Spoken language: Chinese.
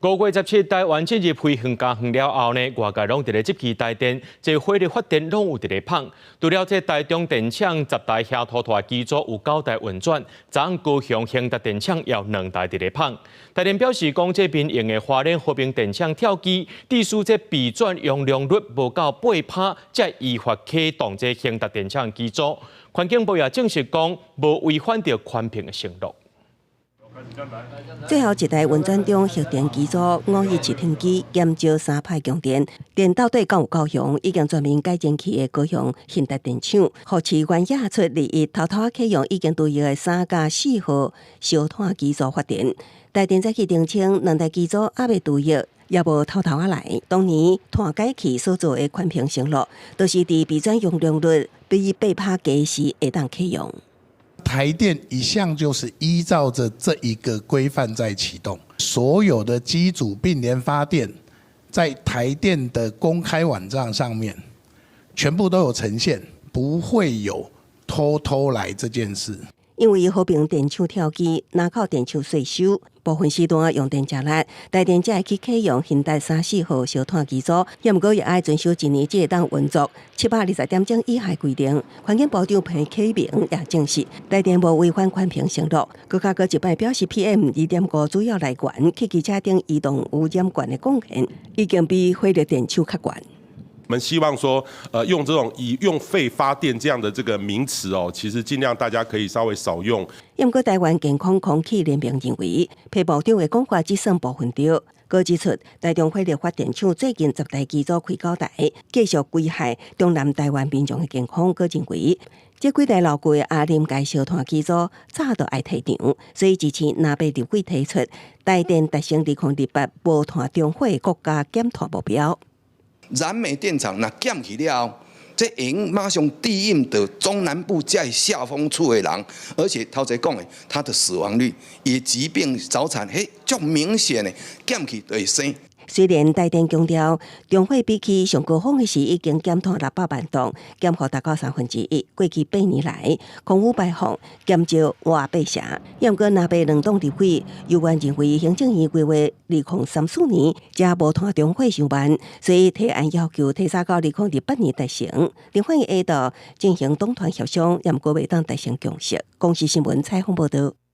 5月17日，台湾进入非恒加远了后呢，外界拢伫咧集气台电，即火力发电拢有伫咧捧。除了这台中电厂10台遐拖拖机组有9台运转，昨昏高雄兴达电厂也有2台伫咧捧。台电表示，讲这边用的花莲和平电厂跳机，地数这备转容量率无到8%，才依法启动这兴达电厂机组。环境部也证实讲，无违反着环评的承诺。 最后一台运转中核电机组5日1天机减少3派强电，电到底敢有够用？已经全面改进去的高雄兴达电厂，后市原野出利益偷偷启用已经对应的3+4号烧炭机组发电。台电早起澄清，2台机组还未对应。 也无偷偷来，当年碳改器所做的环评承诺，都是伫备转容量率比8%低时会当启用。 台电一向就是依照着这一个规范在启动，所有的机组并联发电，在台电的公开网站上面，全部都有呈现，不会有偷来这件事。 因为和平电厂跳机，南靠电厂税收，部分时段用电较力，台电才会去启用兴达3、4号烧炭机组，也毋过也爱遵守一年才会当运作720点钟以下规定。环境部长彭启明也证实，台电无违反环评承诺。佮一摆表示 PM2.5 主要来源去汽车顶移动污染源的贡献，已经比火力电厂较悬。 我们希望说，用这种以用废发电这样的这个名词哦，其实尽量大家可以稍微少用。不过，台湾健康空气联盟认为，皮部长的讲法只算部分对。佮指出，台中火力发电厂最近10台机组开9台，继续危害中南台湾民众的健康。佮认为，这几台老旧的阿林街烧炭机组早就爱退场，所以支持南北立委提出台电达成2028无碳中火国家减碳目标。 燃煤电厂若减去了后，这应马上低应到中南部在下风处的人，而且头先讲的，它的死亡率也疾病早产，足明显的减去就会生。 虽然台电强调，中火比起上高峰的时已经减碳600万吨，减幅达到1/3。过去8年来，空污排放减少活8成。也毋过，南北两党立委有关认为，行政院规划2034年才无碳中火上班，所以提案要求提早到2028年达成。立法院下道进行党团协商，也毋过未当达成共识。公视新闻采访报道。